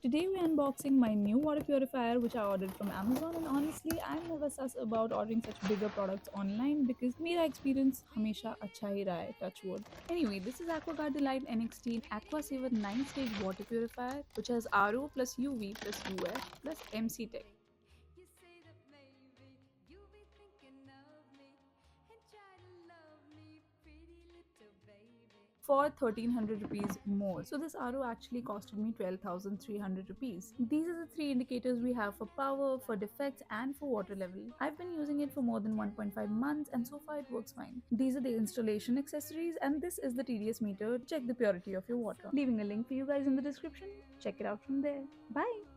Today we're unboxing my new water purifier which I ordered from Amazon, and honestly I'm never sus about ordering such bigger products online because मेरा experience हमेशा अच्छा ही रहा है, touch wood. Anyway, this is AquaGuard Delight NX-T Aqua Saver 9 stage water purifier which has RO plus UV plus UF plus MC Tech. You say that maybe you be thinking of me and try to love me, pretty little baby. For 1300 rupees more. So this RO actually costed me 12,300 rupees. These are the three indicators we have for power, for defects, and for water level. I've been using it for more than 1.5 months and so far it works fine. These are the installation accessories and this is the TDS meter to check the purity of your water. Leaving a link for you guys in the description. Check it out from there. Bye!